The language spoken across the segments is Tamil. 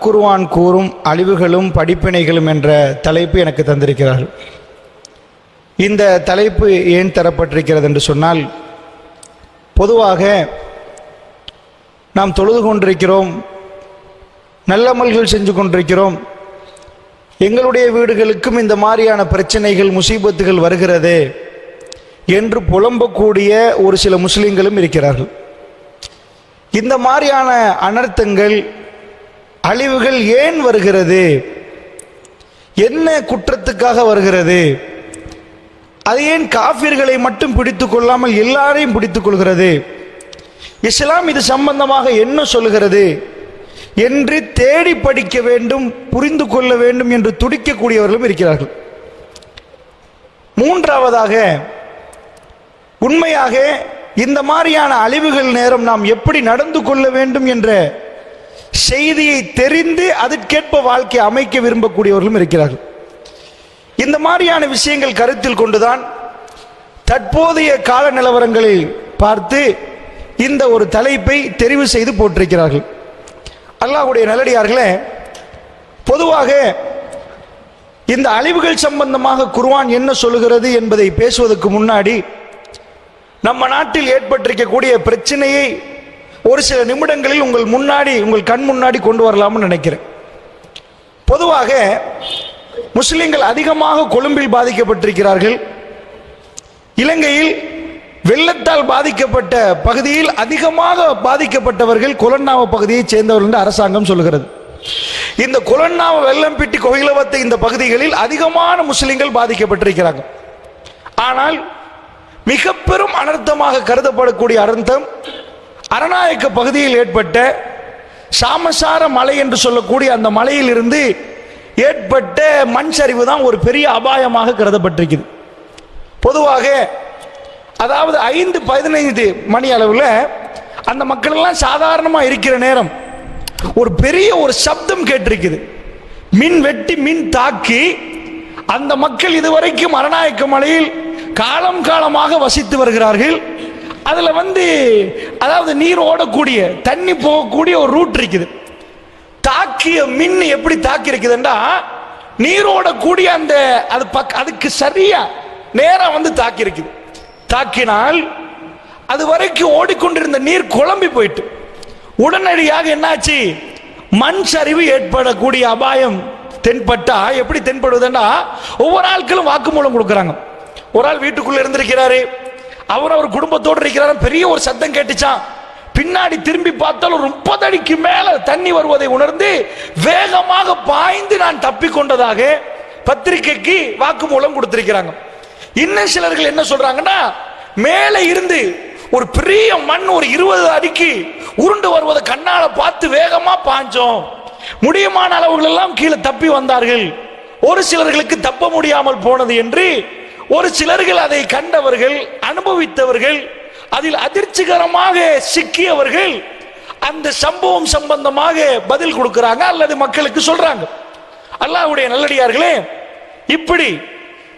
குர்ஆன் கூறும் அழிவுகளும் படிப்பினைகளும் என்ற தலைப்பு எனக்கு தந்திருக்கிறார்கள். இந்த தலைப்பு ஏன் தரப்பட்டிருக்கிறது என்று சொன்னால், பொதுவாக நாம் தொழுது கொண்டிருக்கிறோம், நல்லமல்கள் செஞ்சு கொண்டிருக்கிறோம், எங்களுடைய வீடுகளுக்கும் இந்த மாதிரியான பிரச்சனைகள் முசீபத்துகள் வருகிறது என்று புலம்பக்கூடிய ஒரு சில முஸ்லிம்களும் இருக்கிறார்கள். இந்த மாதிரியான அனர்த்தங்கள், அழிவுகள் ஏன் வருகிறது, என்ன குற்றத்துக்காக வருகிறது, அது ஏன் காஃபிர்களை மட்டும் பிடித்துக் கொள்ளாமல் எல்லாரையும் பிடித்துக் கொள்கிறது, இஸ்லாம் இது சம்பந்தமாக என்ன சொல்கிறது என்று தேடி படிக்க வேண்டும், புரிந்து கொள்ள வேண்டும் என்று துடிக்கக்கூடியவர்களும் இருக்கிறார்கள். மூன்றாவதாக, உண்மையாக இந்த மாதிரியான அழிவுகள் நேரம் நாம் எப்படி நடந்து கொள்ள வேண்டும் என்ற செய்தியை தெரிந்து அதற்கேற்ப வாழ்க்கை அமைக்க விரும்பக்கூடியவர்களும் இருக்கிறார்கள். இந்த மாதிரியான விஷயங்கள் கருத்தில் கொண்டுதான் தற்போதைய கால நிலவரங்களை பார்த்து இந்த ஒரு தலைப்பை தெரிவு செய்து போட்டிருக்கிறார்கள். அல்லாஹ்வுடைய நல்லடியார்களே, பொதுவாக இந்த அழிவுகள் சம்பந்தமாக குர்ஆன் என்ன சொல்லுகிறது என்பதை பேசுவதற்கு முன்னாடி நம்ம நாட்டில் ஏற்பட்டிருக்கக்கூடிய பிரச்சனையை ஒரு சில நிமிடங்களில் உங்கள் கண் முன்னாடி கொண்டு வரலாம்னு நினைக்கிறேன். பொதுவாக முஸ்லிம்கள் அதிகமாக கொழும்பில் பாதிக்கப்பட்டிருக்கிறார்கள். இலங்கையில் வெள்ளத்தால் பாதிக்கப்பட்ட பகுதியில் அதிகமாக பாதிக்கப்பட்டவர்கள் கொலன்னாவ பகுதியைச் சேர்ந்தவர்கள் என்று அரசாங்கம் சொல்கிறது. இந்த கொலன்னாவ, வெள்ளம்பிட்டி, கோயிலவத்தை இந்த பகுதிகளில் அதிகமான முஸ்லிம்கள் பாதிக்கப்பட்டிருக்கிறாங்க. ஆனால் மிக பெரும் அனர்த்தமாக கருதப்படக்கூடிய அனர்த்தம் அரநாயக்க பகுதியில் ஏற்பட்ட சாமசார மலை என்று சொல்லக்கூடிய அந்த மலையில் இருந்து ஏற்பட்ட மண் சரிவு தான் ஒரு பெரிய அபாயமாக கருதப்பட்டிருக்கிறது. பொதுவாக அதாவது 5:15 மணி அளவில் அந்த மக்கள் எல்லாம் சாதாரணமாக இருக்கிற நேரம் ஒரு பெரிய ஒரு சப்தம் கேட்டிருக்குது. மின் வெட்டி மின் தாக்கி அந்த மக்கள் இதுவரைக்கும் அரநாயக்க மலையில் காலம் காலமாக வசித்து வருகிறார்கள். அதுல அதாவது நீர் ஓடக்கூடிய, தண்ணி போகக்கூடிய ஒரு ரூட் இருக்குது. தாக்கிய மின் எப்படி தாக்கி இருக்குதுன்னா, நீர் ஓடக்கூடிய அந்த அதுக்கு சரியா நேரம் தாக்கி இருக்குது. தாக்கினால் அது வரைக்கும் ஓடிக்கொண்டிருந்த நீர் குழம்பி போயிட்டு உடனடியாக என்னாச்சு, மண் சரிவு ஏற்படக்கூடிய அபாயம் தென்பட்டா எப்படி தென்படுவதுன்னா, ஒவ்வொரு ஆட்களும் வாக்குமூலம் கொடுக்குறாங்க. ஒரு ஆள் வீட்டுக்குள்ள இருந்திருக்கிறாரு, அவர் குடும்பத்தோடு இருக்கிறாரு, பெரிய ஒரு சத்தம் கேட்டுச்சான். பின்னாடி திரும்பி பார்த்தால் ஒரு 30 அடிக்கு மேல தண்ணி வருவதை உணர்ந்து வேகமாக பாய்ந்து நான் தப்பிக்கொண்டதாக பத்திரிகைக்கு வாக்குமூலம் கொடுத்திருக்கிறாங்க. இன்னும் சிலர்கள் என்ன சொல்றாங்கன்னா, மேலே இருந்து ஒரு பெரிய மண் ஒரு 20 அடிக்கு உருண்டு வருவதை கண்ணால பார்த்து வேகமா பாஞ்சோம், முடியுமான அளவுகள் எல்லாம் கீழே தப்பி வந்தார்கள், ஒரு சிலர்களுக்கு தப்ப முடியாமல் போனது என்று ஒரு சிலர்கள் அதை கண்டவர்கள், அனுபவித்தவர்கள், அதில் அதிர்ச்சிகரமாக சிக்கியவர்கள் அந்த சம்பவம் சம்பந்தமாக பதில் கொடுக்கிறாங்க அல்லது மக்களுக்கு சொல்றாங்க. அல்லாஹ்வுடைய நல்லடியார்களே, இப்படி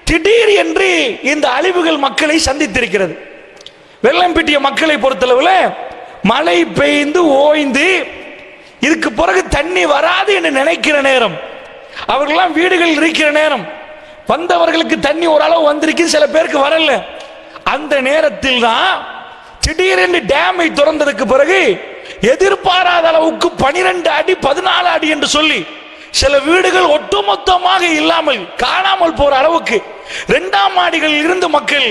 திடீர் என்று இந்த அழிவுகள் மக்களை சந்தித்திருக்கிறது. வெள்ளம்பிட்டிய மக்களை பொறுத்தளவுல மழை பெய்ந்து ஓய்ந்து இதுக்கு பிறகு தண்ணி வராது என்று நினைக்கிற நேரம், அவர்களெல்லாம் வீடுகள் இருக்கிற நேரம், வந்தவர்களுக்கு தண்ணி ஓரளவு வந்திருக்கு, சில பேருக்கு வரல. அந்த நேரத்தில் தான் திடீரென்று டேமை திறந்ததுக்கு பிறகு எதிர்பாராத அளவுக்கு 12 அடி 14 அடி என்று சொல்லி சில வீடுகள் ஒட்டுமொத்தமாக இல்லாமல் காணாமல் போற அளவுக்கு 2ஆம் மாடிகளில் இருந்து மக்கள்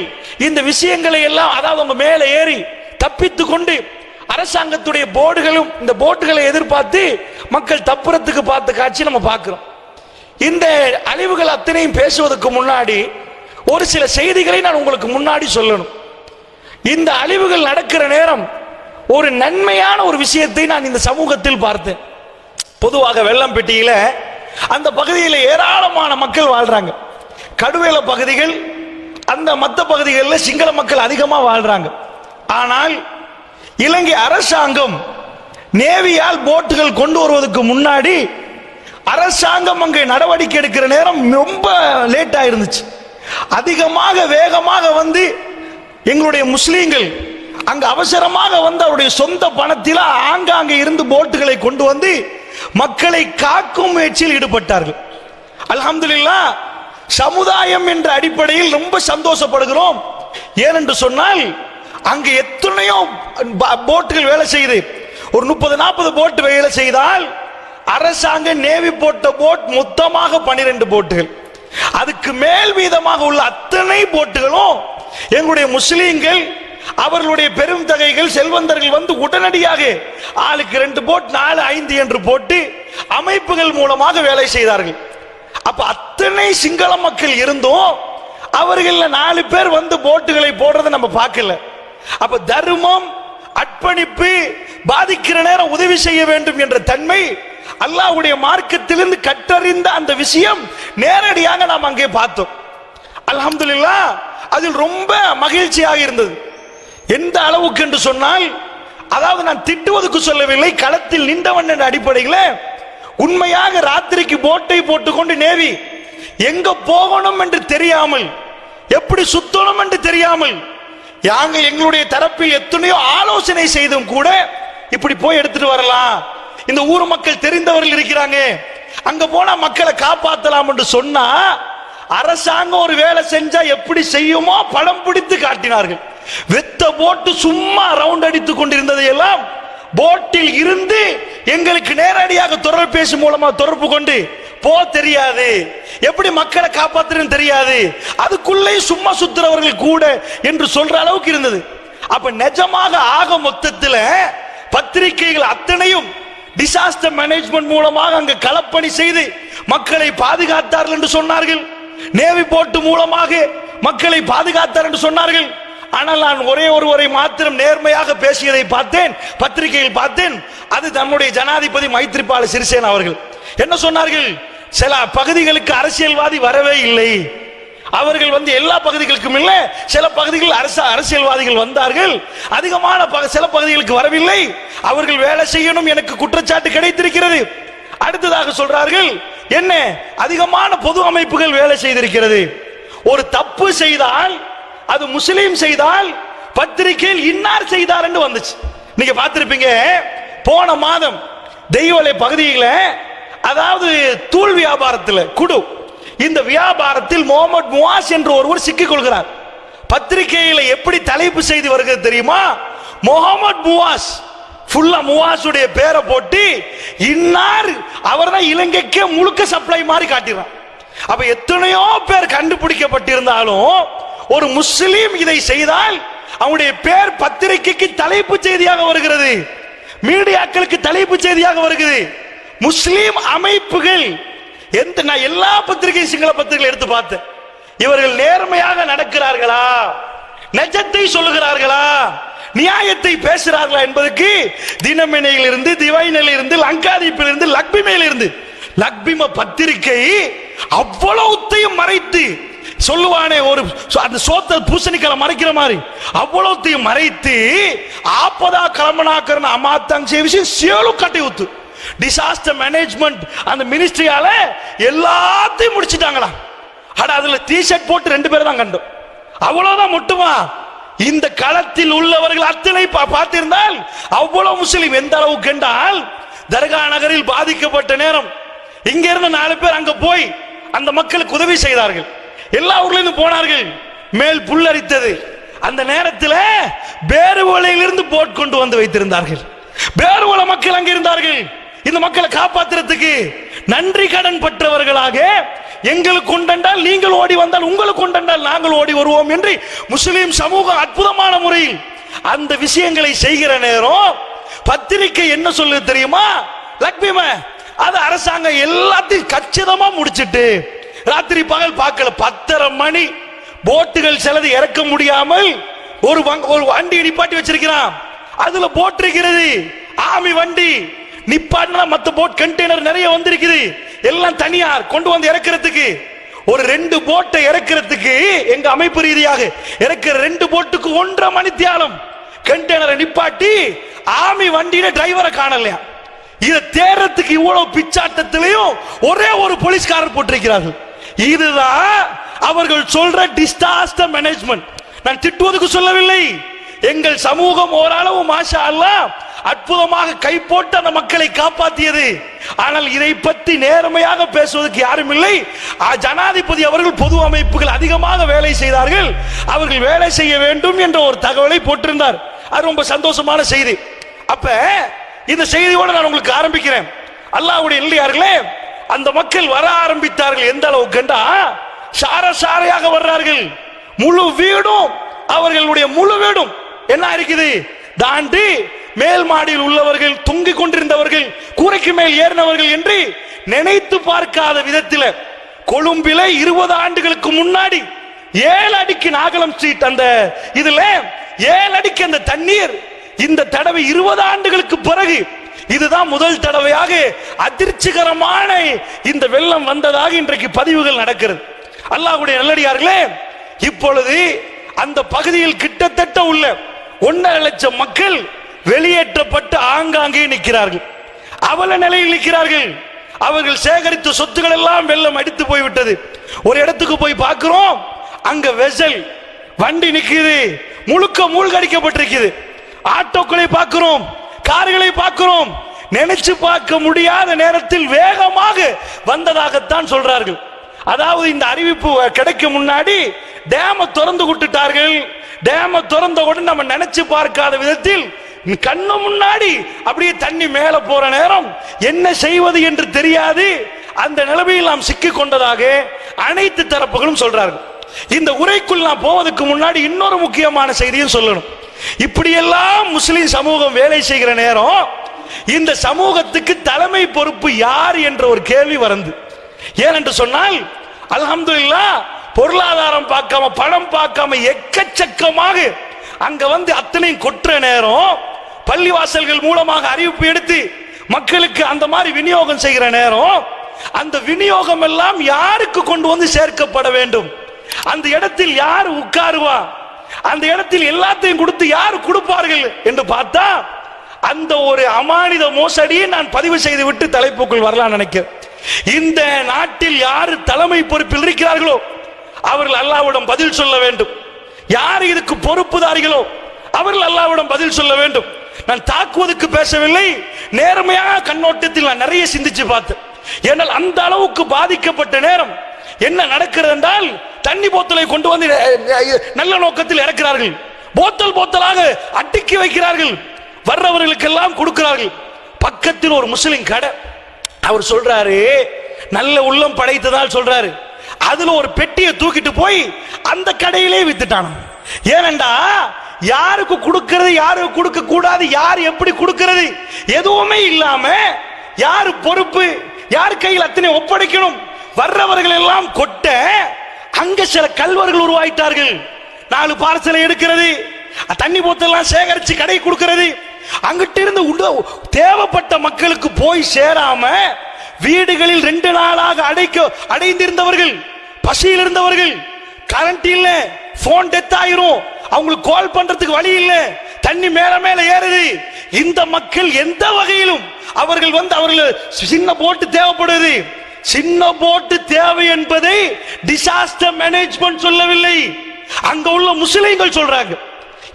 இந்த விஷயங்களை எல்லாம், அதாவது அவங்க மேலே ஏறி தப்பித்து கொண்டு அரசாங்கத்துடைய போர்டுகளும் இந்த போட்டுகளை எதிர்பார்த்து மக்கள் தப்புறத்துக்கு பார்த்த காட்சி நம்ம பார்க்கிறோம். இந்த அழிவுகள் அத்தனையும் பேசுவதற்கு முன்னாடி ஒரு சில செய்திகளை நான் உங்களுக்கு முன்னாடி சொல்லணும். இந்த அழிவுகள் நடக்கிற நேரம் ஒரு நன்மையான ஒரு விஷயத்தை நான் இந்த சமூகத்தில் பார்த்தேன். பொதுவாக வெள்ளம்பிட்டியில அந்த பகுதியில் ஏராளமான மக்கள் வாழ்றாங்க. கடுவேல பகுதிகள், அந்த மற்ற பகுதிகளில் சிங்கள மக்கள் அதிகமா வாழ்றாங்க. ஆனால் இலங்கை அரசாங்கம் நேவியால் போட்டுகள் கொண்டு வருவதற்கு முன்னாடி அரசாங்கம் அங்கே நடவடிக்கை எடுக்கிற நேரம் ரொம்ப லேட் ஆயிருந்துச்சு. அதிகமாக வேகமாக எங்களுடைய முஸ்லீம்கள் அங்கு அவசரமாக அவருடைய சொந்த பணத்தில் ஆங்காங்கே இருந்து போட்டுகளை கொண்டு மக்களை காக்கும் முயற்சியில் ஈடுபட்டார்கள். அல்ஹம்துலில்லாஹ், சமுதாயம் என்ற அடிப்படையில் ரொம்ப சந்தோஷப்படுகிறோம். ஏனென்று சொன்னால் அங்கு எத்தனையோ போட்டுகள் வேலை செய்து, ஒரு 30-40 போட்டு வேலை செய்தால் அரசாங்க நேவி போட்ட போட் மொத்தமாக 12 போட்டுகள். அதுக்கு மேல் வீதமாக உள்ள அத்தனை போட்டுகளும் எங்களுடைய முஸ்லீம்கள், அவர்களுடைய பெரும் தொகைகள், செல்வந்தர்கள் வந்து உடனடியாக ஆளுக்கு 2 போட் 4-5 என்று போட்டு அமைப்புகள் மூலமாக வேலை செய்தார்கள். அப்ப அத்தனை சிங்கள மக்கள் இருந்தும் அவர்கள் 4 பேர் வந்து போட்டுகளை போடுறதை நம்ம பார்க்கல. அப்ப தர்மம், அர்ப்பணிப்பு, பாதிக்கிற நேரம் உதவி செய்ய வேண்டும் என்ற தன்மை அல்லாஹ்வுடைய மார்க்கத்திலிருந்து கற்றறிந்த அந்த விஷயம் நேரடியாக நாம் அங்கே பார்த்தோம். அல்ஹம்துலில்லாஹ், அதில் ரொம்ப மகிழ்ச்சியாக இருந்தது. எந்த அளவுக்கு என்று சொன்னால், அதாவது நான் திட்டுவதற்கு சொல்லவில்லை, களத்தில் நின்றவன் என்ற அடிப்படையில் உண்மையாக ராத்திரிக்கு போட்டை போட்டுக்கொண்டு நேவி எங்க போகணும் என்று தெரியாமல், எப்படி சுத்தணும் என்று தெரியாமல், நாங்கள் எங்களுடைய தரப்பில் எத்தனையோ ஆலோசனை செய்தும் கூட இப்படி போய் எடுத்துட்டு வரலாம், இந்த ஊர் மக்கள் தெரிந்தவர்கள் இருக்கிறாங்க, அங்க போனா மக்களை காப்பாற்றலாம் என்று சொன்னா, அரசாங்கம் ஒரு வேலை செஞ்சா எப்படி செய்யுமோ படம் பிடித்து காட்டினார்கள். வெத்த போட்டு சும்மா ரவுண்ட் அடித்துக் கொண்டிருந்ததை எல்லாம் போட்டில் இருந்து எங்களுக்கு நேரடியாக தொலைபேசி மூலமா தொடர்பு கொண்டு, போ தெரியாது, எப்படி மக்களை காப்பாற்றுன்னு தெரியாது, அதுக்குள்ளே சும்மா சுத்துறவர்கள் கூட என்று சொல்ற அளவுக்கு இருந்தது. அப்ப நிஜமாக ஆக மொத்தத்தில் பத்திரிகைகள் அத்தனையும் டிசாஸ்டர் மேனேஜ்மெண்ட் மூலமாக அங்கு களப்பணி செய்து மக்களை பாதுகாத்தார்கள் என்று சொன்னார்கள். நேவி போட்டு மூலமாக மக்களை பாதுகாத்தார் என்று சொன்னார்கள். ஆனால் நான் ஒரே ஒருவரை மாத்திரம் நேர்மையாக பேசியதை பார்த்தேன், பத்திரிகையில் பார்த்தேன். அது நம்முடைய ஜனாதிபதி மைத்ரிபால சிறிசேன அவர்கள் என்ன சொன்னார்கள், சில பகுதிகளுக்கு அரசியல்வாதி வரவே இல்லை, அவர்கள் வந்து எல்லா பகுதிகளுக்கும் இல்லை, சில பகுதிகள் அரசியல்வாதிகள் வந்தார்கள், அதிகமான சில பகுதிகளுக்கு வரவில்லை, அவர்கள் வேலை செய்யணும், எனக்கு குற்றச்சாட்டு கிடைத்திருக்கிறது. அடுத்ததாக சொல்றார்கள், என்ன அதிகமான பொது அமைப்புகள் வேலை செய்திருக்கிறது, ஒரு தப்பு செய்தால் அது முஸ்லீம் செய்தால் பத்திரிகையில் இன்னார் செய்தார் என்று வந்துச்சு. நீங்க பார்த்திருப்பீங்க, போன மாதம் தெய்வலை பகுதியில், அதாவது தூள் வியாபாரத்தில் குடு, இந்த வியாபாரத்தில் முகமது முவாஸ் என்று ஒருவர் சிக்கிக் கொள்கிறார். பத்திரிகையில் எப்படி தலைப்பு செய்தி வருகிறது தெரியுமா, முகமது முவாஸ், ஃபுல்லா முவாசுடைய பேரை போட்டு இன்னார் அவர் தான் இலங்கைக்கு முழுக்க சப்ளை மாதிரி காட்டிடுறான். அப்ப எத்தனையோ பேர் கண்டுபிடிக்கப்பட்டிருந்தாலும் ஒரு முஸ்லீம் இதை செய்தால் அவனுடைய பேர் பத்திரிகைக்கு தலைப்பு செய்தியாக வருகிறது, மீடியாக்களுக்கு தலைப்பு செய்தியாக வருகிறது. முஸ்லீம் அமைப்புகள் நான் எல்லா பத்திரிகை சிங்கள பத்திரிகை எடுத்து பார்த்தேன், இவர்கள் நேர்மையாக நடக்கிறார்களா, நிஜத்தை சொல்லுகிறார்களா, நியாயத்தை பேசுகிறார்களா என்பதற்கு தினமணியில் இருந்து, திவைனில் இருந்து, லங்காதீப்பில் இருந்து, லக்பிமையில் இருந்து, லக்பிம பத்திரிகை அவ்வளவுத்தையும் மறைத்து சொல்லுவானே, ஒரு அந்த சோத்த பூசணிக்கலை மறைக்கிற மாதிரி அவ்வளவுத்தையும் மறைத்து ஆப்பதா கலமனாக்கறன அமாத்தாங் சேவிசி சேலு கட்டி ஊத்து டிசாஸ்டர் மேனேஜ்மெண்ட் அந்த மினிஸ்ட்ரியால எல்லாத்தையும் முடிச்சிட்டாங்களா. அட அதுல டி-ஷர்ட் போட்டு 2 பேர் தான் கண்டோம், அவ்வளவுதான் மட்டுமா. இந்த களத்தில் உள்ளவர்கள் அத்தனை பார்த்திருந்தால் அவ்வளவு முஸ்லிம் எந்த அளவுக்கு என்றால், தர்கா நகரில் பாதிக்கப்பட்ட நேரம் இங்க இருந்து 4 பேர் அங்க போய் அந்த மக்களுக்கு உதவி செய்தார்கள். எல்லா ஊர்ல போனார்கள், மேல் புல்லரித்தது. அந்த நேரத்தில் பேருவளையிலிருந்து போட் கொண்டு வந்து வைத்திருந்தார்கள். பேருவள மக்கள் அங்க இருந்தார்கள். இந்த மக்களை காப்பாற்றுறதுக்கு நன்றி கடன் பற்றவர்களாக, எங்களுக்கு உண்டென்றால் நீங்கள் ஓடி வந்தால், உங்களுக்கு உண்டென்றால் நாங்கள் ஓடி வருவோம் என்று முஸ்லிம் சமூகம் அற்புதமான முறையில் அந்த விஷயங்களை செய்கிற நேரம் பத்திரிகை என்ன சொல்லுது தெரியுமா, லக்பிம அது அரசாங்கம் எல்லாத்தையும் கச்சிதமா முடிச்சிட்டு ராத்திரி பகல் பார்க்கல, 10:30 மணி போட்டுகள் சிலது இறக்க முடியாமல் ஒரு வண்டி நிப்பாட்டி வச்சிருக்கிறான், அதுல போட் இருக்கிறது, ஆமி வண்டி நிப்பாட்டினா மத்த போட் கண்டெய்னர் நிறைய வந்திருக்குது, எல்லாம் தனியார் கொண்டு வந்து இறக்கிறதுக்கு. ஒரு 2 போட்டை இறக்கிறதுக்கு எங்க அமைப்பு ரீதியாக இறக்கிற 2 போட்டுக்கு 1.5 மணி தியாலம் கண்டெய்னரை நிப்பாட்டி ஆமி வண்டியில டிரைவரை காணலையா. இதை தேர்றதுக்கு இவ்வளவு பிச்சாட்டத்திலையும் ஒரே ஒரு போலீஸ்காரர் போட்டிருக்கிறார்கள். இதுதான் அவர்கள் சொல்ற டிசாஸ்டர் மேனேஜ்மெண்ட். நான் திட்டுவதற்கு சொல்லவில்லை, எங்கள் சமூகம் ஓரளவு மாஷா அல்லாஹ் அற்புதமாக கை போட்டு அந்த மக்களை காப்பாற்றியது. ஆனால் இதை பற்றி நேர்மையாக பேசுவதற்கு யாரும் இல்லை. ஜனாதிபதி அவர்கள் பொது அமைப்புகள் அதிகமாக வேலை செய்தார்கள், அவர்கள் வேலை செய்ய வேண்டும் என்ற ஒரு தகவலை போட்டிருந்தார். அது ரொம்ப சந்தோஷமான செய்தி. அப்ப இந்த செய்தியோடு நான் உங்களுக்கு ஆரம்பிக்கிறேன். அல்லாஹ்வுடைய நல்லடியார்களே, அந்த மக்கள் வர ஆரம்பித்தார்கள். எந்த அளவுக்கு கண்டா சாரையாக வர்றார்கள். முழு வீடும், அவர்களுடைய முழு வீடும் என்ன இருக்குது, தாண்டி மேல் மாடியில் உள்ளவர்கள், தொங்கிக் கொண்டிருந்தவர்கள், கூரைக்கு மேல் ஏறினவர்கள் என்று நினைத்து பார்க்காத விதத்தில் கொழும்பில 20 ஆண்டுகளுக்கு முன்னாடி 7 அடிக்கு நாகலம் ஸ்ட்ரீட் அந்த இதுல 7 அடிக்கு அந்த தண்ணீர் இந்த தடவை 20 ஆண்டுகளுக்கு பிறகு இதுதான் முதல் தடவையாக அதிர்ச்சிகரமான இந்த வெள்ளம் வந்ததாக இன்றைக்கு பதிவுகள் நடக்கிறது. அல்லாஹ்வுடைய நல்லடியார்களே, இப்பொழுது அந்த பகுதியில் கிட்டத்தட்ட உள்ள 1.5 லட்சம் மக்கள் வெளியேற்றப்பட்டு ஆங்காங்கே நிற்கிறார்கள், அவல நிலையில் நிற்கிறார்கள். அவர்கள் சேகரித்த சொத்துக்கள் எல்லாம் வெள்ளம் அடித்து போய்விட்டது. ஒரு இடத்துக்கு போய் பார்க்கிறோம், அங்க வெசல் வண்டி நிற்கிறது, முழுக்க மூழ்கடிக்கப்பட்டிருக்கிறது. ஆட்டோக்களை பார்க்கிறோம், கார்களை பார்க்கிறோம். நினைச்சு பார்க்க முடியாத நேரத்தில் வேகமாக வந்ததாகத்தான் சொல்றார்கள். அதாவது இந்த அறிவிப்பு கிடைக்க முன்னாடி டேம திறந்து விட்டுட்டார்கள். டேம திறந்த உடனே நம்ம நினைச்சு பார்க்காத விதத்தில் கண்ணு முன்னாடி அப்படியே தண்ணி மேல போற நேரம் என்ன செய்வது என்று தெரியாது. அந்த நிலைமையில் நாம் சிக்கிக் கொண்டதாக அனைத்து தரப்புகளும் சொல்றார்கள். இந்த உரைக்குள் நான் போவதற்கு முன்னாடி இன்னொரு முக்கியமான செய்தியும் சொல்லணும். இப்படியெல்லாம் முஸ்லிம் சமூகம் வேலை செய்கிற நேரம் இந்த சமூகத்துக்கு தலைமை பொறுப்பு யார் என்ற ஒரு கேள்வி வருது. ஏனென்று சொன்னால் அல்ஹம்துலில்லாஹ் பொருளாதாரம் பார்க்காம, பணம் பார்க்காம எக்கச்சக்கமாக அங்க வந்து அத்தனையும் கொற்ற நேரம், பள்ளிவாசல்கள் மூலமாக அறிவிப்பு எடுத்து மக்களுக்கு அந்த மாதிரி விநியோகம் செய்கிற நேரம், அந்த விநியோகம் எல்லாம் யாருக்கு கொண்டு வந்து சேர்க்கப்பட வேண்டும், அந்த இடத்தில் யார் உட்காருவா, அந்த இடத்தில் எல்லாத்தையும் கொடுத்து யார் கொடுப்பார்கள் என்று பார்த்தா அந்த ஒரு அமானித மோசடியை நான் பதிவு செய்து விட்டு தலைப்புக்குள் வரலாம் நினைக்கிறேன். இந்த நாட்டில் யார் தலைமை பொறுப்பில் இருக்கிறார்களோ அவர்கள் அல்லாஹ்விடம் பதில் சொல்ல வேண்டும். யார் இதுக்கு பொறுப்புதாரிகளோ அவர்கள் அல்லாஹ்விடம் பதில் சொல்ல வேண்டும். நான் தாக்குவதற்கு பேசவில்லை, நேர்மையாக கண்ணோட்டத்தில் நான் நிறைய சிந்திச்சு பார்த்தேன். ஏனால் அந்த அளவுக்கு பாதிக்கப்பட்ட நேரம் என்ன நடக்கிறது என்றால், தண்ணி போத்தலை கொண்டு வந்து நல்ல நோக்கத்தில் இறக்கிறார்கள், போத்தல் போத்தலாக அட்டிக்கி வைக்கிறார்கள், வர்றவர்களுக்கெல்லாம் கொடுக்கிறார்கள். பக்கத்தில் ஒரு முஸ்லிம் கடை, அவர் சொல்றாரு, நல்ல உள்ளம் படைத்ததால் சொல்றாரு, அதுல ஒரு பெட்டியை தூக்கிட்டு போய் அந்த கடையிலே வித்துட்டான். ஏனண்டா யாருக்கு கொடுக்கிறது, யாருக்கு கொடுக்க கூடாது, யார் எப்படி கொடுக்கிறது எதுவுமே இல்லாம யாரு பொறுப்பு, யார் கையில் அத்தனை ஒப்படைக்கணும், வர்றவர்கள் எல்லாம் கொட்ட அங்க சில கல்வர்கள் உருவாயிட்டார்கள். 4 பார்சலை எடுக்கிறது, தண்ணி போத்தெல்லாம் சேகரிச்சு கடை கொடுக்கிறது, அங்கிட்ட இருந்து தேவைப்பட்ட மக்களுக்கு போய் சேராம வீடுகளில் 2 நாளாக அடைந்திருந்தவர்கள், பசியில் இருந்தவர்கள், கரண்ட் இல்ல, போன் டெத் ஆயிரும், அவங்களுக்கு கால் பண்றதுக்கு வழி இல்ல, தண்ணி மேல மேல ஏறுது. இந்த மக்கள் எந்த வகையிலும் அவர்கள் வந்து அவர்கள் சின்ன போட்டு தேவைப்படுது, சின்ன போட்டு தேவை என்பதை டிசாஸ்டர் மேனேஜ்மெண்ட் சொல்லவில்லை, அங்க உள்ள முஸ்லிம்கள் சொல்றாங்க.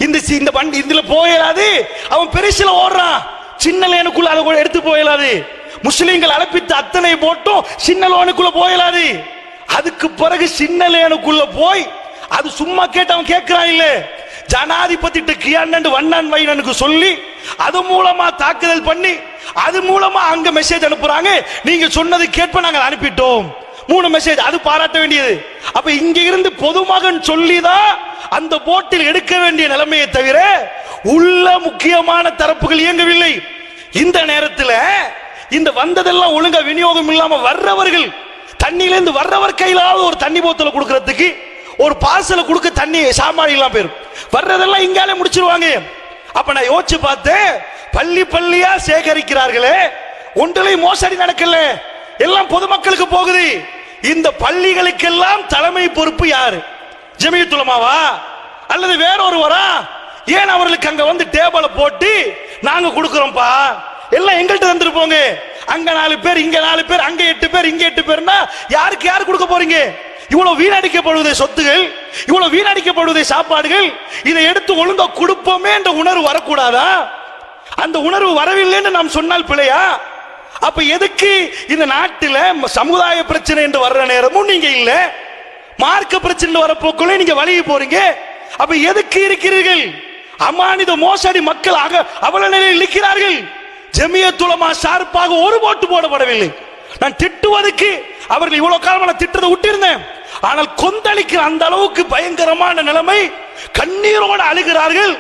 இந்த வண்டி இதுல போயிடாது, அவன் பெருசுல ஓடுறான், சின்ன லேனுக்குள்ள அதை கூட எடுத்து போயிடாது. முஸ்லிம்கள் அழைப்பித்து அத்தனை போட்டும் சின்ன லோனுக்குள்ள போயிடாது. அதுக்கு பிறகு சின்ன லேனுக்குள்ள போய் அது சும்மா கேட்டு அவன் கேட்கிறான் இல்ல, ஜனாதிபதி வண்ணன் வைனனுக்கு சொல்லி அது மூலமா தாக்குதல் பண்ணி அது மூலமா அங்க மெசேஜ் அனுப்புறாங்க, நீங்க சொன்னது கேட்ப நாங்கள் அனுப்பிட்டோம், 3 மெசேஜ். அது பாராட்ட வேண்டியது. அப்ப இங்க இருந்து பொதுமகன் சொல்லிதான் அந்த போட்டில் எடுக்க வேண்டிய நிலைமையை தவிர உள்ள முக்கியமான தரப்புகள் இயங்கவில்லை. இந்த நேரத்தில் இந்த வந்ததெல்லாம் ஒழுங்கா விநியோகம் இல்லாம வர்றவர்கள், தண்ணியிலிருந்து வர்றவர் கையிலாவது ஒரு தண்ணி போத்தலை கொடுக்கறதுக்கு ஒரு பார்சலை கொடுக்க தண்ணி சாமான் எல்லாம் போயிரும், வர்றதெல்லாம் இங்காலே முடிச்சிருவாங்க. அப்ப நான் யோசிச்சு பார்த்தேன், பள்ளி பள்ளியா சேகரிக்கிறார்களே, ஒன்றிலே மோசடி நடக்கல, எல்லாம் பொதுமக்களுக்கு போகுது. இந்த பள்ளிகளுக்கெல்லாம் தலைமை பொறுப்பு யாரு? ஜமியத்துல் உலமாவா அல்லது வேறொருவரா? ஏன் அவர்களுக்கு அங்க வந்து டேபிள போட்டு நாங்க கொடுக்கிறோம்ப்பா, எல்லாம் எங்கள்கிட்ட தந்துட்டு போங்க, அங்க 4 பேர், இங்க 4 பேர், அங்க 8 பேர், இங்க 8 பேர்னா யாருக்கு யார் கொடுக்க போறீங்க? இவ்வளவு வீணடிக்கப்படுவதே சொத்துகள், இவ்வளவு வீணடிக்கப்படுவதே சாப்பாடுகள், இதை எடுத்து ஒழுங்கா கொடுப்போமே என்ற உணர்வு வரக்கூடாதா? அந்த உணர்வு வரவில்லைன்னு நாம் சொன்னால் பிழையா? அப்ப எதுக்கு இந்த நாட்டில சமுதாய பிரச்சனை என்று வர்ற நேரமும் நீங்க இல்ல, மார்க்க பிரச்சனை வரப்போக்குள்ள நீங்க வழியை போறீங்க? அப்ப எதுக்கு இருக்கிறீர்கள்? அமானித மோசடி மக்கள் அவல நிலையில் இருக்கிறார்கள். ஜமியத் உலமா சார்பாக ஒரு ஓட்டு போடப்படவில்லை. நான் திட்டுவதற்கு அவர்கள் இவ்வளவு காலம் நான் திட்டத்தை விட்டிருந்தேன். ஆனால் கொந்தளிக்கிற அந்த அளவுக்கு பயங்கரமான நிலைமை, கண்ணீரோடு அழுகிறார்கள்.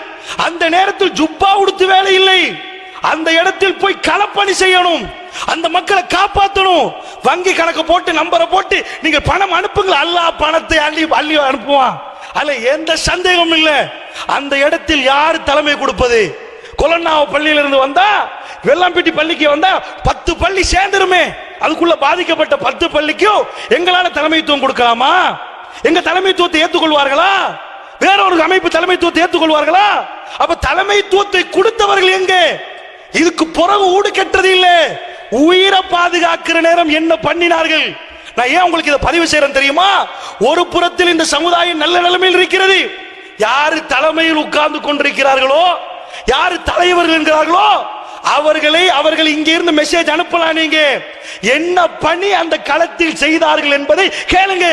அந்த நேரத்தில் ஜுப்பா உடுத்து வேலை இல்லை, அந்த இடத்தில் போய் களப்பணி செய்யணும், அந்த மக்களை காப்பாற்றணும். வங்கி கணக்கு போட்டு நம்பரை போட்டு நீங்க பணம் அனுப்புங்கள், அல்லாஹ் பணத்தை அள்ளி அள்ளி அனுப்புவான், அல்ல எந்த சந்தேகமும் இல்லை. அந்த இடத்தில் யார் தலைமை கொடுப்பது? கொலன்னாவ பள்ளியிலிருந்து வந்தா வெள்ளாம்பட்டி பள்ளிக்கு வந்தா 10 பள்ளி சேர்ந்துருமே, அதுக்குள்ள பாதிக்கப்பட்ட 10 பள்ளிக்கும் எங்களால தலைமைத்துவம் கொடுக்கலாமா? எங்க தலைமைத்துவத்தை ஏற்றுக்கொள்வார்களா? வேற ஒரு அமைப்பு தலைமைத்துவத்தை ஏற்றுக்கொள்வார்களா? அப்ப தலைமைத்துவத்தை கொடுத்தவர்கள் எங்க? இதுக்கு பிறகு ஊடு கெட்டது இல்ல, உயிரை பாதுகாக்கிற நேரம் என்ன பண்ணினார்கள்? நான் ஏன் உங்களுக்கு இதை பதிவு செய்யறேன் தெரியுமா? ஒரு புறத்தில் இந்த சமுதாயம் நல்ல நிலைமையில் இருக்கிறது. யாரு தலைமையில் உட்கார்ந்து கொண்டிருக்கிறார்களோ, யாரு தலைவர்கள் என்கிறார்களோ அவர்கள் இங்க இருந்து மெசேஜ் அனுப்பலாம். நீங்க என்ன பண்ணி அந்த களத்தில் செய்தார்கள் என்பதை கேளுங்க.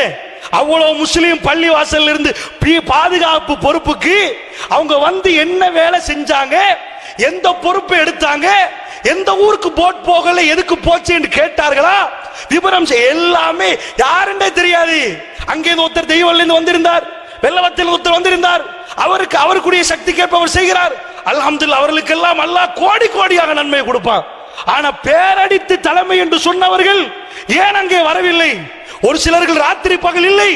அவ்வளவு முஸ்லீம் பள்ளி வாசல் இருந்து பாதுகாப்பு பொறுப்புக்கு அவங்க வந்து என்ன வேலை செஞ்சாங்க, எந்த பொறுப்பை எடுத்தாங்க, எந்த ஊருக்கு போட் போகல, எதுக்கு போச்சு என்று கேட்டார்களா? விவரம் எல்லாமே யாருன்னே தெரியாது. அங்கே ஒருத்தர் தெய்வம் வந்திருந்தார், வெள்ளவத்தில் ஒருத்தர் வந்திருந்தார், அவருக்குரிய சக்தி கேட்பவர் செய்கிறார். அல்ஹம்துலில்லாஹ், அவர்களுக்கெல்லாம் அல்லாஹ் கோடி கோடியாக நன்மை கொடுப்பான். ஆனா பேரடித்து தலைமை என்று சொன்னவர்கள் ஏன் அங்கே வரவில்லை? ஒரு சிலர்கள் ராத்திரி பகல் இல்லை,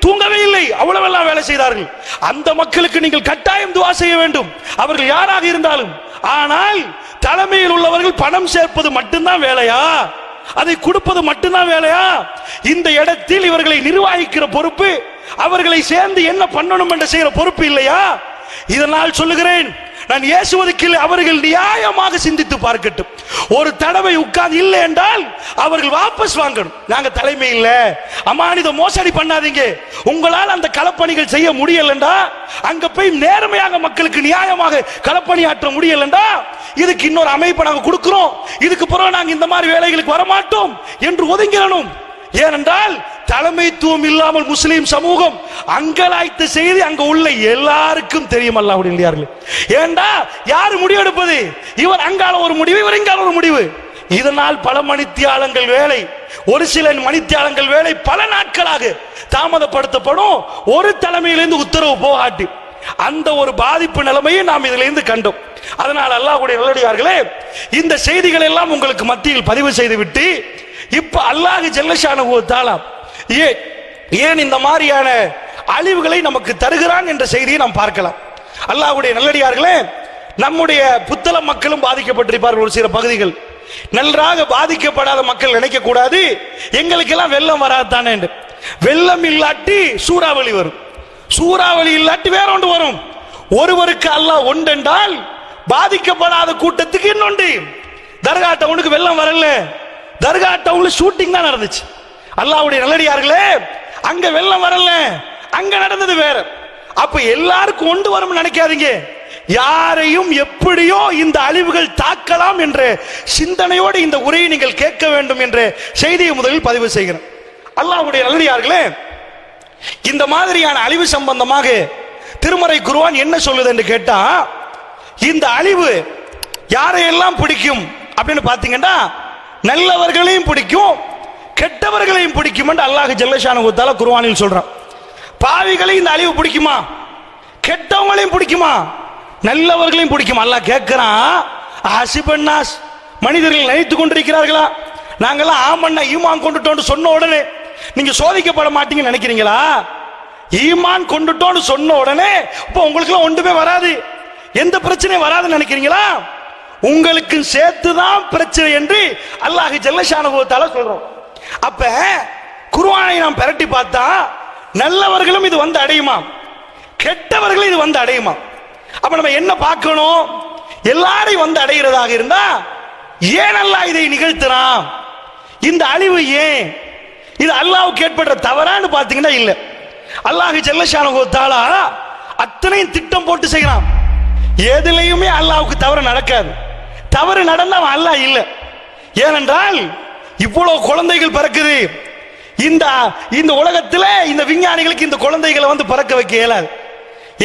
தூங்கவே இல்லை, அவ்வளவெல்லாம் வேலை செய்தார்கள். அந்த மக்களுக்கு நீங்கள் கட்டாயம் துஆ செய்ய வேண்டும், அவர்கள் யாராக இருந்தாலும். ஆனால் தலைமையில் உள்ளவர்கள் பணம் சேர்ப்பது மட்டும்தான் வேலையா? அதை கொடுப்பது மட்டும்தான் வேலையா? இந்த இடத்தில் இவர்களை நிர்வகிக்கிற பொறுப்பு, அவர்களை சேர்ந்து என்ன பண்ணணும் என்று செய்கிற பொறுப்பு இல்லையா? இதனால் சொல்லுகிறேன், நான் ஏசுவதற்கு அவர்கள் நியாயமாக சிந்தித்து பார்க்கட்டும். ஒரு தடவை உட்கார்ந்து இல்லை என்றால் அவர்கள் வாபஸ் வாங்கணும். நாங்க தலைமை இல்ல, அமானித மோசடி பண்ணாதீங்க, உங்களால் அந்த களப்பணிகள் செய்ய முடியலண்டா, அங்க போய் நேர்மையாக மக்களுக்கு நியாயமாக களப்பணி ஆற்ற முடியலண்டா, இதுக்கு இன்னொரு அமைப்பை நாங்க கொடுக்கிறோம், இதுக்கு பிறகு நாங்க இந்த மாதிரி வேலைகளுக்கு வரமாட்டோம் என்று ஒதுங்கிடணும். ஏனென்றால் தலைமைத்துவம் இல்லாமல் முஸ்லிம் சமூகம் அங்கலாய்த்த செய்தி அங்க உள்ள எல்லாருக்கும் தெரியும். அல்லாஹ்வுடைய ஏண்டா யாரு முடிவெடுப்பது? இவர் அங்கால ஒரு முடிவு, இவர் இங்கால ஒரு முடிவு. இதனால் பல மணித்தியாலங்கள் வேலை, ஒரு சில மணித்தியாலங்கள் வேலை பல நாட்களாக தாமதப்படுத்தப்படும். ஒரு தலைமையிலிருந்து உத்தரவு போகாட்டி அந்த ஒரு பாதிப்பு நிலைமையை நாம் இதிலிருந்து கண்டோம். அதனால் அல்லாஹ்வுடைய நல்லடியார்களே, இந்த செய்திகள் எல்லாம் உங்களுக்கு மத்தியில் பதிவு செய்துவிட்டு இப்ப அல்லாஹ் ஜல்லஷானஹு வ தஆலா ஏன் இந்த மாதிரியான அழிவுகளை நமக்கு தருகிறான் என்ற செய்தியை நாம் பார்க்கலாம். அல்லாஹ்வுடைய நல்லடியார்களே, நம்முடைய புத்தள மக்களும் பாதிக்கப்பட்டிருப்பார்கள். ஒரு சில பகுதிகள் நன்றாக பாதிக்கப்படாத மக்கள் நினைக்க கூடாது எங்களுக்கெல்லாம் வெள்ளம் வராதானே என்று. வெள்ளம் இல்லாட்டி சூறாவளி வரும், சூறாவளி இல்லாட்டி வேற ஒன்று வரும். ஒருவருக்கு அல்லாஹ் ஒன்றென்றால் பாதிக்கப்படாத கூட்டத்துக்கு இன்னொன்று. தர்கா டவுனுக்கு வெள்ளம் வரல, தர்கா டவுன்ல ஷூட்டிங் தான் நடந்துச்சு. அல்லாஹ்வுடைய நல்லடியார்களே, அங்க வெள்ளம் வரல, அங்க நடந்தது வேற. அப்ப எல்லாருக்கும் ஒன்று வரும் நினைக்காதீங்க. யாரையும் எப்படியோ இந்த அழிவுகள் தாக்கலாம் என்ற சிந்தனையோடு இந்த உரையை நீங்கள் கேட்க வேண்டும் என்ற செய்தியை முதலில் பதிவு செய்கிறேன். அல்லாஹ்வுடைய நல்லடியார்களே, இந்த மாதிரியான அழிவு சம்பந்தமாக திருமறை குர்ஆன் என்ன சொல்லுது என்று கேட்டா, இந்த அழிவு யாரையெல்லாம் பிடிக்கும் அப்படின்னு பாத்தீங்கன்னா, நல்லவர்களையும் பிடிக்கும், கெட்டவர்களையும் பிடிக்கும் என்று அல்லாஹ் ஜல்லஷானஹு வ தஆலா குர்ஆனில் சொல்றான். பாவிகளை இந்த அழிவு பிடிக்குமா? கெட்டவங்களையும் பிடிக்குமா? நல்லவர்களையும் பிடிக்குமா? அல்லாஹ் கேட்கிறான், ஹஸிபன்னாஸ், மனிதர்கள் நினைத்துக் கொண்டிருக்கிறார்களா நாங்கெல்லாம் ஆமன்னா ஈமான் கொண்டுட்டோம்னு சொன்ன உடனே நீங்க சோதிக்கப்பட மாட்டீங்கன்னு நினைக்கிறீங்களா? ஈமான் கொண்டுட்டோம்னு சொன்ன உடனே இப்போ உங்களுக்கு ஒன்றுமே வராது, எந்த பிரச்சனையும் வராதுன்னு நினைக்கிறீங்களா? உங்களுக்கு சேர்த்துதான் பிரச்சனை என்று அல்லாஹ் ஜல்லஷானஹு வ தஆலா சொல்றோம். அப்ப குர்ஆனை நாம் பிரட்டி பார்த்தா நல்லவர்களும் இது வந்து அடையுமா, கெட்டவர்களும் இது வந்து அடையுமா? அப்ப நம்ம என்ன பார்க்கணும்? எல்லாரையும் வந்து அடைகிறதாக இருந்தா ஏன் அல்லாஹ் இதை நிகழ்த்துறான்? இந்த அழிவு ஏன்? இது அல்லாஹ்வுக்கு ஏற்படுற தவறான்னு பாத்தீங்கன்னா இல்ல. அல்லாஹ் ஜல்லஷானஹு வ தஆலா அத்தனையும் திட்டம் போட்டு செய்யறான். எதுலையுமே அல்லாஹ்வுக்கு தவறு நடக்காது. தவறு நடந்தா அவன் அல்லாஹ் இல்ல. ஏனென்றால் இவ்வளவு குழந்தைகள் பிறக்குது. இந்த உலகத்துல இந்த விஞ்ஞானிகளுக்கு இந்த குழந்தைகளை வந்து பிறக்க வைக்க இயலாது.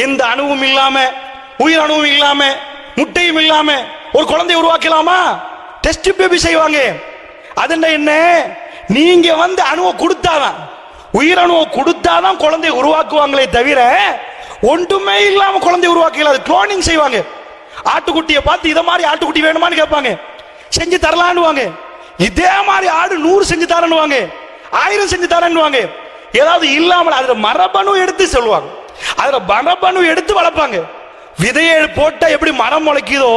எந்த அணுவும் இல்லாம, உயிர் அணுவும் இல்லாம, முட்டையும் இல்லாம ஒரு குழந்தை உருவாக்கலாமா? டெஸ்ட் பேபி செய்வாங்க. அது என்ன, நீங்க வந்து அணுவை கொடுத்தாதான், உயிர் அணுவை கொடுத்தாதான் குழந்தை உருவாக்குவாங்களே தவிர ஒன்றுமே இல்லாம குழந்தை உருவாக்கல. அது குளோனிங் செய்வாங்க. ஆட்டுக்குட்டியை பார்த்து இதை மாதிரி ஆட்டுக்குட்டி வேணுமான்னு கேட்பாங்க, செஞ்சு தரலான்னு. இதே மாதிரி ஆடு 100 செஞ்சு தரணுவாங்க, 1000 செஞ்சு தரணுவாங்க. ஏதாவது இல்லாமல் அதுல மரபணு எடுத்து சொல்லுவாங்க, அதுல மரபணு எடுத்து வளர்ப்பாங்க. விதையை போட்டா எப்படி மரம் முளைக்குதோ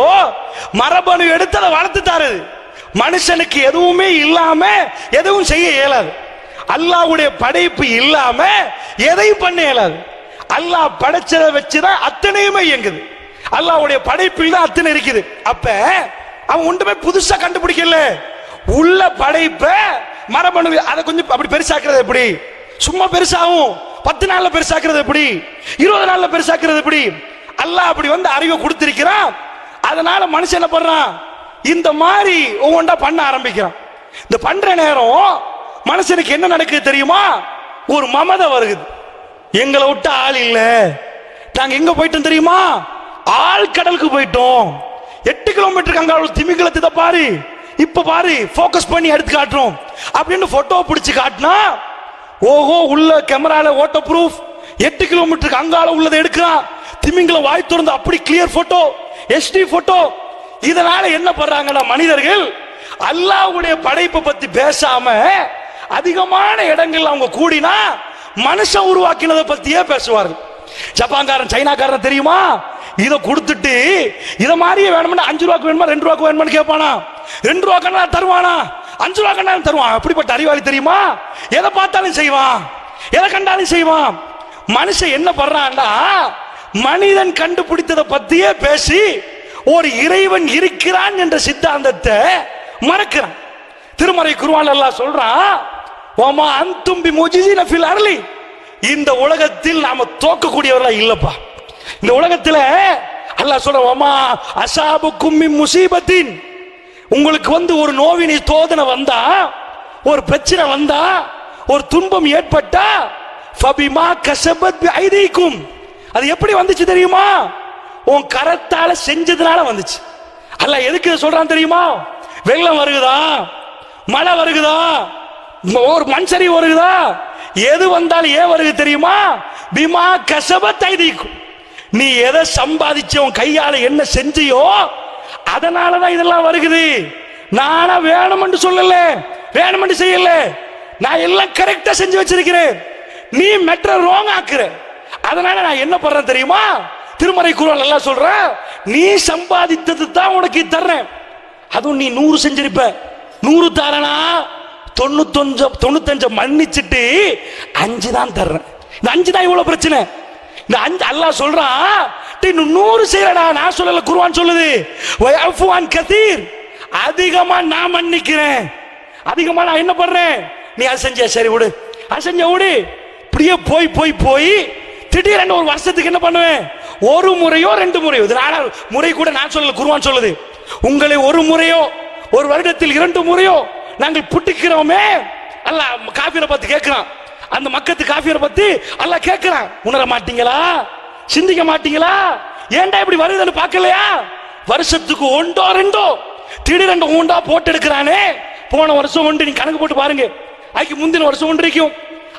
மரபணு எடுத்து அதை வளர்த்து தருது. மனுஷனுக்கு எதுவுமே இல்லாம எதுவும் செய்ய இயலாது. அல்லாஹ்வுடைய படைப்பு இல்லாம எதையும் பண்ண இயலாது. அல்லாஹ் படைச்சதை வச்சுதான் அத்தனையுமே இயங்குது. அல்லாஹ்வுடைய படைப்பில் தான் அத்தனை இருக்குது. அப்ப அவன் ஒன்றுமே புதுசா கண்டுபிடிக்கல. உள்ள படைப்ப மரபணு அதை கொஞ்சம் அப்படி பெருசாக்குறது எப்படி? சும்மா பெருசாகும். 10 நாள்ல பெருசாக்குறது எப்படி? 20 நாள்ல பெருசாக்குறது எப்படி? அல்லாஹ் அப்படி வந்து அறிவை கொடுத்திருக்கிறான். அதனால மனுஷன் என்ன பண்றான், இந்த மாதிரி ஒவ்வொன்றா பண்ண ஆரம்பிக்கிறான். இந்த பண்ற நேரம் மனுஷனுக்கு என்ன நடக்குது தெரியுமா? ஒரு மமதை வருகுது. எங்களை விட்டு ஆள் இல்ல, நாங்க எங்க போயிட்டோம் தெரியுமா? ஆள் கடலுக்கு போயிட்டோம். 8 கிலோமீட்டருக்கு அங்க திமிங்கலத்தை பாரு, இப்ப பாரு, போக்கஸ் பண்ணி எடுத்து காட்டுறோம் அப்படின்னு போட்டோ பிடிச்சு காட்டினா, ஓஹோ, உள்ள கேமரால ஓட்டோ ப்ரூஃப் 8 கிலோமீட்டருக்கு அங்கால உள்ளதை எடுக்கிறான். திமிங்கலம் வாய் திறந்து அப்படி கிளியர் போட்டோ, HD போட்டோ. இதனால என்ன பண்றாங்கன்னா மனிதர்கள் அல்லாஹ்வுடைய படைப்பை பத்தி பேசாம அதிகமான இடங்கள் அவங்க கூடினா மனுஷன் உருவாக்கினதை பத்தியே பேசுவார்கள். ஜப்பான்காரன் சைனாக்காரன் தெரியுமா, இதை கொடுத்துட்டு இதை மாதிரியே வேணும்னா 5 ரூபாய்க்கு வேணுமா 2 ரூபாய்க்கு வேணுமான்னு கேட்பானா? 2 ரூபாய்க்கு தருவானா? 5 ரூபாய்க்கு தருவான். அப்படிப்பட்ட அறிவாளி தெரியுமா? எதை பார்த்தாலும் செய்வான், எதை கண்டாலும் செய்வான். மனுஷன் என்ன பண்றான்டா, மனிதன் கண்டுபிடித்ததை பத்தியே பேசி ஒரு இறைவன் இருக்கிறான் என்ற சித்தாந்தத்தை மறக்கிறான். திருமறை குர்ஆன் அல்லாஹ் சொல்றான், வமா அன்தும் பிமுஜிஸின ஃபில் அர்லி, இந்த உலகத்தில் நாம தோக்கக்கூடியவர்களா இல்லப்பா. இந்த உலகத்துல அல்லாஹ் சொல்ற, வமா அஸாபுக்கும் மின் முஸீபத்தின், உங்களுக்கு வந்து ஒரு நோவினை சோதனை வந்தா, ஒரு பிரச்சனை வந்தா, ஒரு துன்பம் ஏற்பட்டா, ஃபபிமா கஸபத் பிஐதீக்கும், அது எப்படி வந்துச்சு தெரியுமா? உன் கரத்தால செஞ்சதுனால வந்துச்சு. அல்லாஹ் எதுக்கு சொல்றான் தெரியுமா? வெள்ளம் வருகுதா, மழை வருகுதா, ஒரு மண்சரி வருகுதா, எது வந்தாலும் ஏன் வருது தெரியுமா? பிமா கஸபத் ஐதீக்கும், நீ எதை சம்பாதிச்ச, உன் கையால என்ன செஞ்சியோ அதனாலதான் இதெல்லாம் வருகுது. நானா வேணும்னு சொல்லல, வேணும்னு செய்யல, நான் எல்லாம் கரெக்டா செஞ்சு வச்சிருக்கிறேன். நீ மெட்ர ரோங் ஆக்குற, அதனால நான் என்ன பண்றேன் தெரியுமா? திருமறை குர்ஆன் எல்லாம் சொல்ற, நீ சம்பாதித்தது தான் உனக்கு தர்றேன். அதுவும் நீ 100 செஞ்சிருப்ப, 100 தரனா 95 மன்னிச்சுட்டு 5 தான் தர்றேன். இந்த 5 தான் இவ்வளவு பிரச்சனை. இந்த 5 அல்லாஹ் சொல்றான், 100 செய்யறடா, நான் சொல்லல, குர்ஆன் சொல்லுது. வயஃபு அன் கதீர், அதிகமா நான் மன்னிக்கிறேன். அதிகமா நான் என்ன பண்றேன், நீ அது செஞ்ச சரி விடு, அது செஞ்ச விடு. இப்படியே போய் போய் போய் திடீரென்று ஒரு வருஷத்துக்கு என்ன பண்ணுவேன், ஒரு முறையோ 2 முறையோ, முறை கூட நான் சொல்லல, குர்ஆன் சொல்லுது. உங்களை ஒரு முறையோ ஒரு வருடத்தில் 2 முறையோ நாங்கள் புட்டிக்கிறோமே. அல்லாஹ் காஃபிரை பத்தி கேட்கிறான், அந்த மக்கத்து காஃபிரை பத்தி அல்லாஹ் கேட்கிறான், உணர மாட்டீங்களா, சிந்திக்க மாட்டீங்களா, ஏன்டா இப்படி வருதுன்னு பார்க்கலையா? வருஷத்துக்கு 1 2 திடீரென்று 1 போட்டு எடுக்கிறானே. போன வருஷம் 1 நீ கணக்கு போட்டு பாருங்க, அதுக்கு முந்தின வருஷம் 1 இருக்கும்,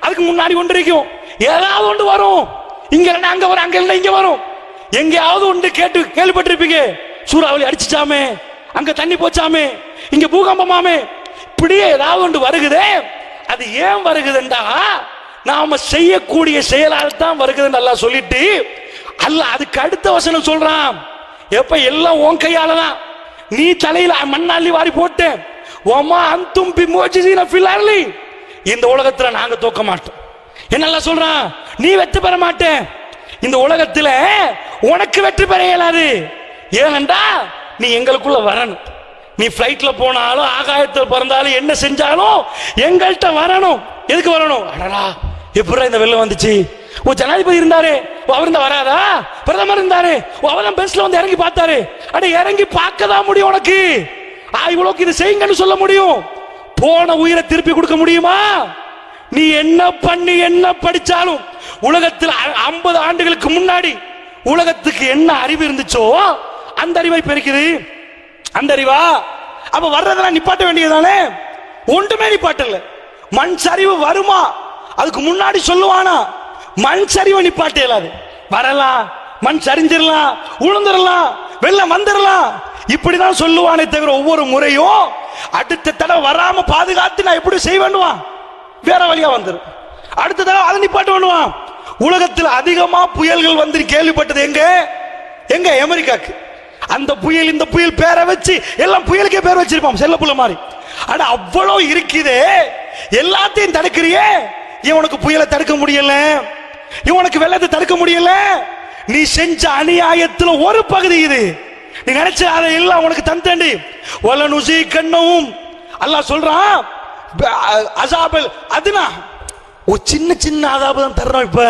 அதுக்கு முன்னாடி 1 இருக்கும், ஏதாவது 1 வரும். இங்க இல்ல அங்க வரும், அங்க இல்ல இங்க வரும். எங்கேயாவது 1 கேட்டு கேள்விப்பட்டிருப்பீங்க, சூறாவளி அடிச்சுச்சாமே, அங்க தண்ணி போச்சாமே, இங்க பூகம்பமாமே, இப்படியே ஏதாவது 1 வருகுதே. அது ஏன் வருகுதுண்டா, நாம செய்யக்கூடிய செயலால் தான் வருகுதுன்னு அல்லாஹ் சொல்லிட்டு, அல்லாஹ் அதுக்கு அடுத்த வசனம் சொல்றான், எப்ப எல்லாம் உன் கையால தான், நீ தலையில மண்ணாளி வாரி போட்டு, வமா அன்தும் பிமுஜிஸின ஃபில் அர்லி, இந்த உலகத்துல நாங்க தோக்க மாட்டோம். என்னெல்லாம் சொல்றான், நீ வெற்றி பெற மாட்டேன், இந்த உலகத்துல உனக்கு வெற்றி பெற இயலாது. ஏனென்றா நீ எங்களுக்குள்ள வரணும். நீ பிளைட்ல போனாலும் ஆகாயத்தில் பறந்தாலும் என்ன செஞ்சாலும் எங்கள்கிட்ட வரணும். எதுக்கு வரணும்? அடடா, எப்படா இந்த வெள்ளம் வந்துச்சு, ஒரு ஜனாதிபதி இருந்தாரு, அவர் இருந்தா வராதா? பிரதமர் இருந்தாரு, அவர் பஸ்ல வந்து இறங்கி பார்த்தாரு. அட இறங்கி பார்க்க தான் முடியும் உனக்கு. இவ்வளவுக்கு இது செய்யுங்கன்னு சொல்ல முடியும். போன உயிரை திருப்பி கொடுக்க முடியுமா? நீ என்ன பண்ணி என்ன படிச்சாலும் உலகத்தில் 50 ஆண்டுகளுக்கு முன்னாடி உலகத்துக்கு என்ன அறிவு இருந்துச்சோ அந்த அறிவை பெருக்குது. அந்த அறிவா அப்ப வர்றதெல்லாம் நிப்பாட்ட வேண்டியதானே? ஒன்றுமே நிப்பாட்டல. மண் சரிவு வருமா? அதுக்கு முன்னாடி சொல்லுவானா? மண் சரிவை நிப்பாட்ட இயலாது. வரலாம், மண் சரிஞ்சிடலாம், உளுந்துடலாம், வெள்ளம் வந்துடலாம், இப்படிதான் சொல்லுவானே தவிர ஒவ்வொரு முறையும் அடுத்த தடவை வராம பாதுகாத்து நான் எப்படி செய்வேன்னுவான். வேற வழியா வந்துடும். அடுத்த தடவை அதை நிப்பாட்ட வேண்டுவான். உலகத்தில் அதிகமா புயல்கள் வந்து கேள்விப்பட்டது எங்க? எங்க? அமெரிக்காக்கு. அந்த புயல் இந்த புயல் பேரை வச்சு எல்லாம் புயலுக்கே பேர் வச்சிருப்பான், செல்ல புள்ள மாதிரி. அட அவ்வளவு இருக்குதே, எல்லாத்தையும் தடுக்கிறியே. இவனுக்கு புயலை தடுக்க முடியல, இவனுக்கு வெள்ளத்தை தடுக்க முடியல. நீ செஞ்ச அநியாயத்துல ஒரு பகுதி இது. நீ நினைச்ச அதை எல்லாம் உனக்கு தந்தேண்டி. வல நுசி கண்ணவும் அல்லாஹ் சொல்றான், அஸாபல் அதுனா ஒரு சின்ன சின்ன அதாபு தான் தர்றோம். இப்ப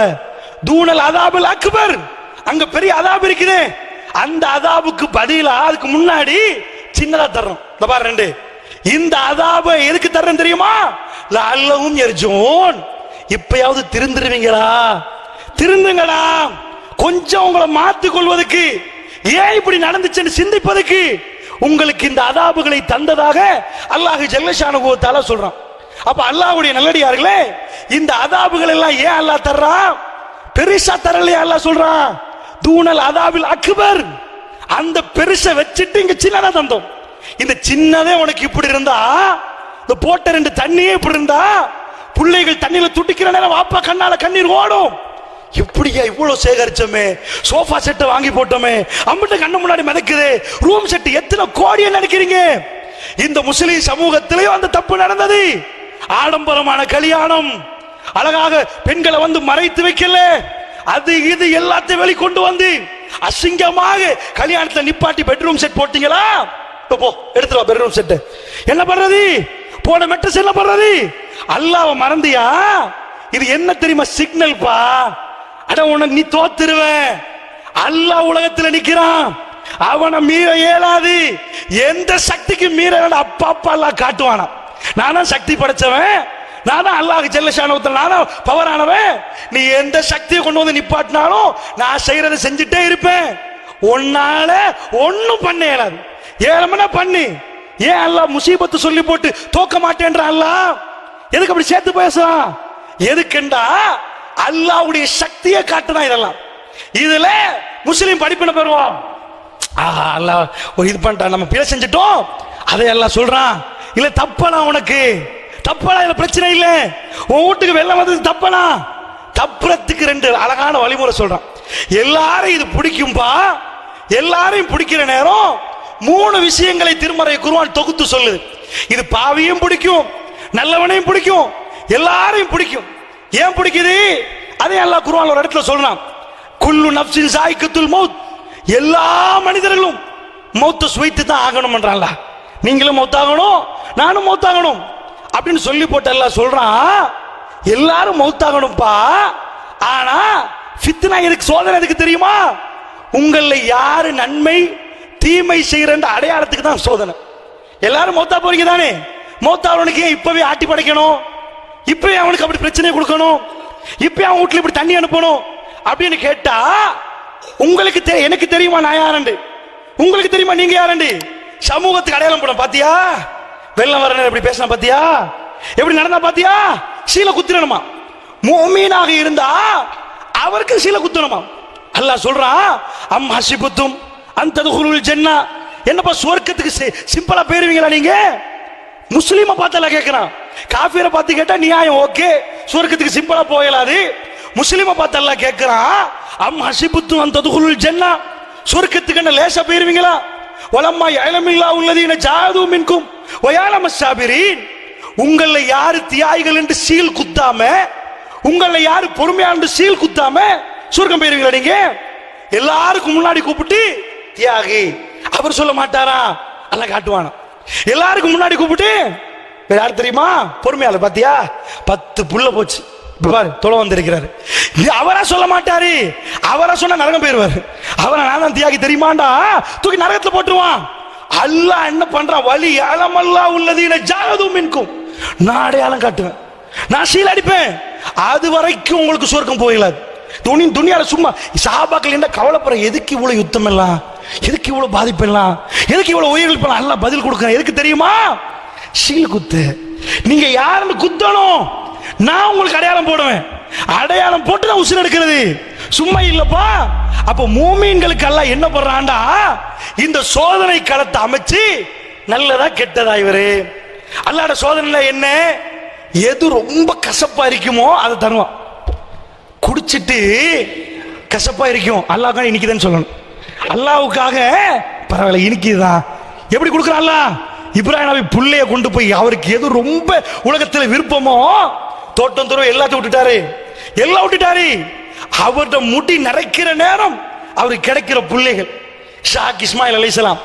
தூணல் அதாபல் அக்பர், அங்க பெரிய அதாபு இருக்குது. அந்த அதாபுக்கு பதிலா அதுக்கு முன்னாடி சின்னதா தர்றோம். இந்த பாரு ரெண்டு. இந்த அதாபை எதுக்கு தர்றேன் தெரியுமா? லஅல்லஹும் யர்ஜூன், இப்பயாவது திருந்துருவீங்களா? திருந்துங்கடா. கொஞ்சம் உங்களை மாத்திக் கொள்வதற்கு, ஏன் இப்படி நடந்துச்சுன்னு சிந்திப்பதற்கு உங்களுக்கு இந்த அதாபுகளை தந்ததாக அல்லாஹ் ஜல்லஷானஹு வ தஆலா சொல்றான். அப்ப அல்லாஹ்வுடைய நல்லடியார்களே, இந்த அதாபுகள் எல்லாம் ஏன் அல்லாஹ் தர்றான்? பெருசா தரலையா? அல்லாஹ் சொல்றான் தூணல் அதாபில் அக்பர், அந்த பெருசை வச்சுட்டு இங்க சின்னதா தந்தோம். இந்த சின்னதே உனக்கு இப்படி இருந்தா, இந்த போட்ட 2 தண்ணியே இப்படி இருந்தா, பிள்ளைகள் தண்ணியில துடிக்கிற நேரம் வாப்பா கண்ணால கண்ணீர் ஓடும். இப்படியா இவ்வளவு சேகரிச்சோமே, சோஃபா செட்டை வாங்கி போட்டோமே, அம்பிட்ட கண்ணு முன்னாடி மிதக்குது, ரூம் செட் எத்தனை கோடியை நினைக்கிறீங்க? இந்த முஸ்லிம் சமூகத்திலேயும் அந்த தப்பு நடந்தது. ஆடம்பரமான கல்யாணம், அழகாக பெண்களை வந்து மறைத்து வைக்கல, அது இது எல்லாத்தையும் வெளிக்கொண்டு வந்து அசிங்கமாக கல்யாணத்தை நிப்பாட்டி பெட்ரூம் செட் போட்டீங்களா? போ எடுத்துட்டு வா பெட்ரூம் செட். என்ன பண்றது? போன மெட்ரஸ் என்ன பண்றது? அல்லாஹ்வை மறந்தியா? இது என்ன தெரியுமா? சிக்னல் பா. அட உனக்கு நீ தோத்துருவ. அல்லாஹ் உலகத்துல நிக்கிறான், அவனை மீற இயலாது. எந்த சக்திக்கு மீற வேண்டாம். அப்பா அப்பா அல்லாஹ் காட்டுவானா, நானா சக்தி படைச்சவன், நானா அல்லாஹ் ஜல்லஷானஹு வ தஆலா, நானா பவர் ஆனவன். நீ எந்த சக்தியை கொண்டு வந்து நிப்பாட்டினாலும் நான் செய்யறதை செஞ்சுட்டே இருப்பேன். உன்னால ஒன்னும் பண்ண இயலாது. ஏழமனா பண்ணி. ஏன் அல்லாஹ் முசீபத்து சொல்லி போட்டு தோக்க மாட்டேன்ற அல்லாஹ் எதுக்கு அப்படி சேர்த்து பேசுறான்? எதுக்குண்டா அல்லாஹ்வுடைய சக்தியை காட்டுதான் இதெல்லாம். இதுல முஸ்லிம் படிப்பின பெறுவோம். அல்லாஹ் ஒரு இது பண்ணிட்டான், நம்ம பிழை செஞ்சிட்டோம், அதை எல்லாம் சொல்றான். இல்ல தப்பனா, உனக்கு தப்பனா, இல்ல பிரச்சனை இல்ல, உன் வீட்டுக்கு வெள்ளம் வந்தது தப்பனா? தப்புறதுக்கு 2 அழகான வழிமுறை சொல்றான். எல்லாரும் இது பிடிக்கும்பா, எல்லாரையும் பிடிக்கிற நேரம் 3 விஷயங்களை திருமறை குர்ஆன் தொகுத்து சொல்லுது. இது பாவியும் பிடிக்கும், நல்லவனையும் பிடிக்கும், எல்லாரையும் பிடிக்கும். ஏன் பிடிக்குது? அதே அல்லாஹ் குர்ஆன்ல ஒரு இடத்துல சொல்றான், குல்லு நஃப்ஸின் ஸாயிகத்துல் மௌத், எல்லா மனிதர்களும் மௌத்தை சுவைத்து தான் ஆகணும்ன்றான்ல. நீங்களும் மௌத்தாகணும், நானும் மௌத்தாகணும் அப்படின்னு சொல்லி போட்டு அல்லாஹ் சொல்றான், எல்லாரும் மௌத்தாகணும்பா. ஆனா ஃபித்னா எதுக்கு, சோதனை எதுக்கு தெரியுமா? உங்களை யாரு நன்மை தீமை செய்யற அடையாளத்துக்கு தான் சோதனை. எல்லாரும் மௌத்தா போறீங்க தானே, மௌத்தாவனுக்கு இப்பவே ஆட்டி படைக்கணும், இப்பவே அவனுக்கு அப்படி பிரச்சனை கொடுக்கணும், இப்பவே அவன் வீட்டுல இப்படி தண்ணி அனுப்பணும் அப்படின்னு கேட்டா, உங்களுக்கு எனக்கு தெரியுமா நான் யாரண்டு? உங்களுக்கு தெரியுமா நீங்க யாரண்டு? சமூகத்துக்கு அடையாளம் போட பாத்தியா? வெள்ளம் வர நேரம் எப்படி பேசினா பாத்தியா? எப்படி நடந்தா பாத்தியா? சீல குத்திரணுமா? முஃமினாக இருந்தா அவருக்கு சீல குத்தணுமா? அல்லாஹ் சொல்றான், அம் ஹஸிபத்தும் அன் ததுகுலுல் ஜன்னah, என்னப்பா சொர்க்கத்துக்கு சிம்பிளா போயிருவீங்களா நீங்க? முஸ்லிமை பார்த்து எல்லாம் கேட்கிறான். காஃபிரை பார்த்து கேட்டா நியாயம், ஓகே, சொர்க்கத்துக்கு சிம்பிளா போயலாது. முஸ்லிமை பார்த்து எல்லாம் கேட்கிறான், அம் ஹஸிபத்தும் அன் ததுகுலுல் ஜன்னah, சொர்க்கத்துக்கு என்ன லேசா போயிருவீங்களா? வலம்மா யஅலமில்லாஹு அல்லதீன ஜாஹது மின்கும் வ யஅலமஸ் ஸாபிரீன், உங்களை யாரு தியாகிகள் என்று சீல் குத்தாம, உங்களை யாரு பொறுமையான சீல் குத்தாம சொர்க்கம் போயிருவீங்களா நீங்க? எல்லாருக்கும் முன்னாடி கூப்பிட்டு தியாகி அவர் சொல்ல மாட்டாரா? அல்லாஹ் காட்டுவானா. எல்லாருக்கும் முன்னாடி கூப்பிட்டு வேற யார் தெரியுமா? பொறுமையாளர். பாத்தியா 10 புள்ள போச்சு, பாரு தொலை வந்திருக்கிறாரு. அவரா சொல்ல மாட்டாரு, அவரா சொன்னா நரகம் போயிருவாரு. அவரை நான் தான் தியாகி தெரியுமாண்டா தூக்கி நரகத்துல போட்டுருவான். அல்லாஹ் என்ன பண்றான், வலி அலமல்லா உள்ளதீன ஜாகதும் மின்கும், நான் அடையாளம் காட்டுவேன், நான் சீல் அடிப்பேன், அது வரைக்கும் உங்களுக்கு சொர்க்கம் போயிடாது. துணியால சும்மா சஹாபாக்கள் என்ன கவலைப்படுற, எதுக்கு இவ்வளவு யுத்தம் எல்லாம், எதுக்கு இவ்வளவு பாதிப்பு எல்லாம், எதுக்கு இவ்வளவு உயிரிழப்பு, அல்லாஹ் பதில் கொடுக்கிறேன். எதுக்கு தெரியுமா, சீல் குத்து, நீங்க யாருன்னு குத்தணும், நான் உங்களுக்கு அடையாளம் போடுவேன், அடையாளம் போட்டு தான் உசுர் எடுக்கிறது, சும்மா இல்லப்பா. அப்ப மூமீன்களுக்கு அல்லாஹ் என்ன பண்றான்டா, இந்த சோதனை களத்தை அமைச்சு நல்லதா கெட்டதா இவரு அல்லாஹ்வோட சோதனை என்ன, எது ரொம்ப கசப்பா இருக்குமோ அதை தருவான். குடிச்சிட்டு கசப்பா இருக்கும், அல்லாஹ்க்காக இனிக்குதுன்னு சொல்லணும். அல்லாஹ்வுக்காக பரவாயில்ல இனிக்குதுதான். எப்படி கொடுக்குறான் அல்லாஹ், இப்ராஹிம் நபி புள்ளைய கொண்டு போய் அவருக்கு எது ரொம்ப உலகத்தில் விருப்பமோ தோட்டம் துறவு எல்லாத்தையும் விட்டுட்டாரு, எல்லாம் விட்டுட்டாரு. அவர்கிட்ட முடி நரைக்கிற நேரம் அவருக்கு கிடைக்கிற பிள்ளைகள் ஷாக் இஸ்மாயில் அலைஹிஸ்ஸலாம்,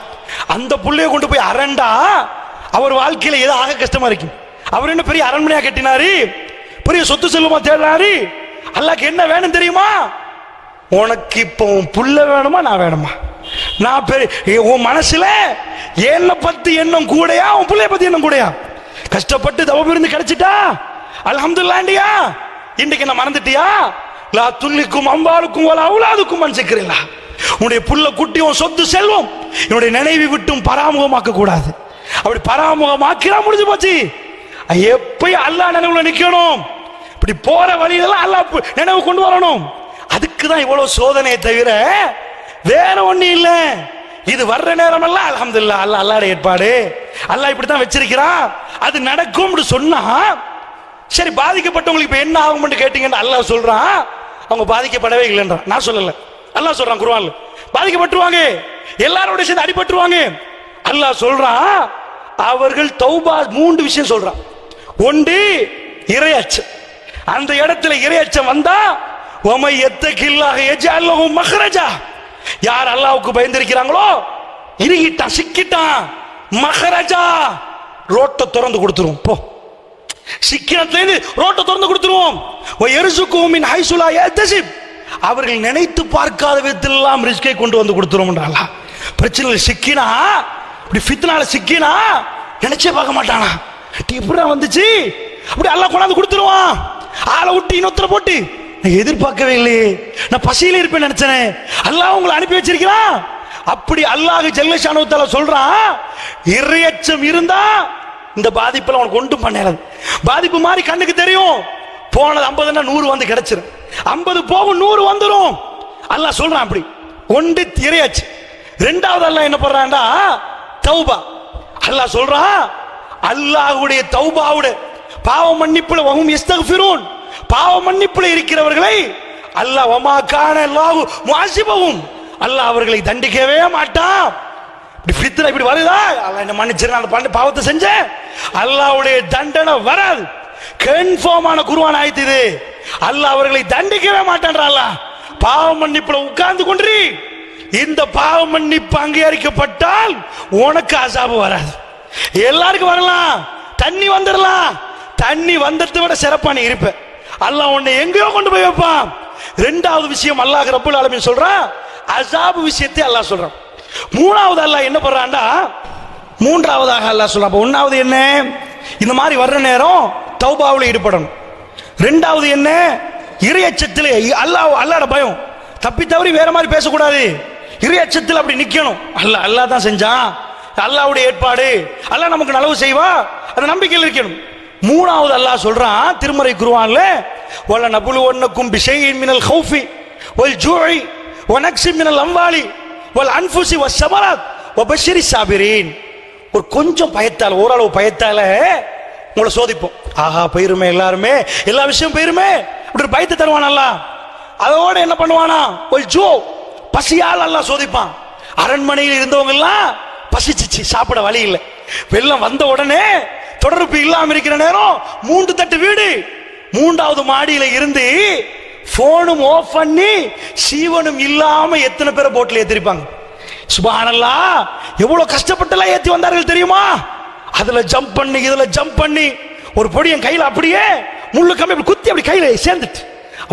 அந்த புள்ளைய கொண்டு போய் அரண்டா அவர் வாழ்க்கையில ஏதோ ஆக கஷ்டமா இருக்கும். அவர் என்ன பெரிய அரண்மனையா கட்டினாரு, பெரிய சொத்து செல்வமா தேடினாரு. அல்லாஹ்க்கு என்ன வேணும் தெரியுமா, உனக்கு இப்போ உன் புள்ள வேணுமா நான் வேணுமா, நான் பெரிய உன் மனசுல என்ன பத்தி எண்ணம் கூடையா உன் பிள்ளைய பத்தி எண்ணம் கூடையா, கஷ்டப்பட்டு தவம் இருந்து கிடைச்சிட்டா அல்ஹம்துலில்லாஹ்ண்டியா, இன்றைக்கு என்ன மறந்துட்டியா, லா துல்லிக்கும் அம்பாலுக்கும் வல அவுலாதுக்கும் மன்சிக்கிறீங்களா, உன்னுடைய புள்ள குட்டி உன் சொத்து செல்வம் என்னுடைய நினைவு விட்டும் பராமுகமாக்க கூடாது. அப்படி பராமுகமாக்கிறா முடிஞ்சு போச்சு. எப்பயும் அல்லாஹ் நினைவுல நிக்கணும், இப்படி போற வழியெல்லாம் அல்லாஹ் நினைவு கொண்டு வரணும். அதுக்கு தான் இவ்வளவு சோதனையை தவிர வேற ஒண்ணு இல்ல. இது வர்ற நேரம் எல்லாம் அல்ஹம்துலில்லாஹ், அல்லாஹ் அல்லாஹ்வுடைய ஏற்பாடு, அல்லாஹ் இப்படி தான் வச்சிருக்கிறான், அது நடக்கும்னு சொன்னா சரி. பாதிக்கப்பட்டவங்களுக்கு இப்ப என்ன ஆகும்னு கேட்டீங்கன்னா அல்லாஹ் சொல்றான் அவங்க பாதிக்கப்படவே இல்லைன்றான், நான் சொல்லல, அல்லாஹ் சொல்றான் குர்ஆன்ல பாதிக்கப்பட்டுருவாங்க, எல்லாரோட சேர்ந்து அடிபட்டுருவாங்க. அல்லாஹ் சொல்றான் அவர்கள் தௌபா, 3 விஷயம் சொல்றான். ஒன்று இறையச்சம், அந்த இடத்துல இறையச்சம் வந்தா வமை யத்தகில்லாஹ யஜ்அல் லஹு மக்ரஜா, யார் அல்லாஹ்வுக்கு பயந்திருக்கிறாங்களோ இறுகிட்டான் சிக்கிட்டான், மக்ரஜா ரோட்டை திறந்து கொடுத்துரும், போ சிக்கினத்திலிருந்து ரோட்டை திறந்து கொடுத்துருவோம். வயர்சுகுஹு மின் ஹைசு லா யஹ்தசிப், அவர்கள் நினைத்து பார்க்காத விதத்தில் எல்லாம் ரிஸ்கை கொண்டு வந்து கொடுத்துருவோம்ன்றாங்க. பிரச்சனையில் சிக்கினா, இப்படி ஃபித்னால சிக்கினா நினைச்சே பார்க்க மாட்டானா, இப்படி வந்துச்சு அப்படி அல்லாஹ் கொண்டாந்து கொடுத்துருவான். ஆளை விட்டு இன்னொருத்தர போட்டு நான் எதிர்பார்க்கவே இல்லையே, நான் பசியில இருப்பேன் நினைச்சேன், அல்லாஹ் உங்களை அனுப்பி வச்சிருக்கிறான். அப்படி அல்லாஹ் ஜல்ல ஷானஹு வ தஆலா சொல்றான், இறையச்சம் இருந்தா இந்த பாதிப்புல உனக்கு ஒன்றும் பண்ணாது. பாதிப்பு மாதிரி கண்ணுக்கு தெரியும், போனது 50ன்னா 100 வந்து கிடைச்சிரும், 50 போகும் 100 வந்துடும். அல்லாஹ் சொல்றான் அப்படி. ஒன்று இறையச்சு. ரெண்டாவது அல்லாஹ் என்ன பண்றான்டா தௌபா. அல்லாஹ் சொல்றான் அல்லாஹ்வுடைய தௌபாவுடைய பாவ மன்னிப்புல வஹும் யஸ்தக்ஃபிரூன், பாவ மன்னிப்புல இருக்கிறவர்களை அல்லாஹ் வமா கான அல்லாஹு முஅஸிபஹும், அல்லாஹ் அவர்களை தண்டிக்கவே மாட்டான். இப்படி ஃபித்னா இப்படி வருதா, அல்லாஹ் என்ன மன்னிச்சிரு, நான் பண்ண பாவத்தை செஞ்சேன், அல்லாஹ்வுடைய தண்டனை வராது. கன்ஃபார்மான குர்ஆன் ஆயத்து இது. அல்லாஹ் அவர்களை தண்டிக்கவே மாட்டான்றான். அல்லாஹ் பாவ மன்னிப்புல உட்கார்ந்து கொண்டு இந்த பாவ மன்னிப்பு அங்கீகரிக்கப்பட்டால் உனக்கு அஸாபு வராது. எல்லாருக்கும் வரலாம், தண்ணி வந்துடலாம், தண்ணி வந்ததை விட சிறப்பா நீ இருப்ப, அல்லாஹ் உன்னை எங்கேயோ கொண்டு போய் வைப்பான். ரெண்டாவது விஷயம் அல்லாஹ் ரப்பல் ஆலமீன் சொல்றான், அஸாபு விஷயத்தை அல்லாஹ் சொல்றான். மூணாவது அல்லாஹ் என்ன பண்றான்டா, மூன்றாவதாக அல்லாஹ் சொல்றான். ஒன்னாவது என்ன, இந்த மாதிரி வர்ற நேரம் தௌபாவுல ஈடுபடணும். ரெண்டாவது என்ன, இறையச்சத்திலே அல்லாஹ்வோட பயம், தப்பி தவறி வேற மாதிரி பேசக்கூடாது, இறையச்சத்தில் அப்படி நிக்கணும். அல்லாஹ் தான் செஞ்சான், அல்லாஹ்வுடைய ஏற்பாடு, அல்லாஹ் நமக்கு நலவு செய்வா, அந்த நம்பிக்கையில் இருக்கணும். மூணாவது அல்லாஹ் சொல்றான் திருமறை குர்ஆன்ல, வல நபுலுவன்னக்கும் பிஷைஇன் மினல் ஹௌஃபி வல் ஜூஇ வ நக்ஸின் மினல் அம்வாலி வல் அன்ஃபுஸி வஸ்ஸமராத் வபஷிரிஸ் சாபிரீன். ஒரு கொஞ்சம் பயத்தால, ஓரளவு பயத்தால உங்களை சோதிப்போம். ஆஹா போயிருமே, எல்லாருமே எல்லா விஷயம் போயிருமே, அப்படி ஒரு பயத்தை தருவான் அல்லாஹ். அதோட என்ன பண்ணுவானா, ஒரு ஜூ பசியால் அல்லாஹ் சோதிப்பான். அரண்மனையில் இருந்தவங்க எல்லாம் பசிச்சிச்சு, சாப்பிட வழி இல்லை, வெள்ளம் வந்த உடனே தொடர்பு இல்லாம இருக்கிற நேரம் 3 தட்டு வீடு, 3வது மாடியில இருந்து போனும் ஆஃப் பண்ணி சீவனும் இல்லாம எத்தனை பேரை போட்ல ஏத்திருப்பாங்க. சுப்ஹானல்லாஹ், எவ்வளவு கஷ்டப்பட்டெல்லாம் ஏத்தி வந்தார்கள் தெரியுமா. அதுல ஜம்ப் பண்ணி இதுல ஜம்ப் பண்ணி ஒரு பொடி என் கையில அப்படியே முள்ளு கம்பி அப்படி குத்தி அப்படி கையில சேர்ந்துட்டு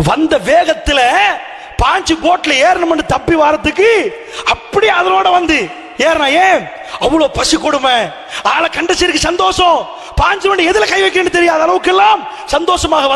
வந்த வேகத்துல பாஞ்சு போட்ல ஏறணும் தப்பி வாரத்துக்கு அப்படி அதனோட வந்து ஏறனா. ஏன் அவ்வளவு பசி கொடுமை, ஆளை கண்டச்சேரிக்கு சந்தோஷம், பாஞ்சு எதுல கை வைக்கணும்னு தெரியாத அளவுக்கு எல்லாம் சந்தோஷமாக வந்து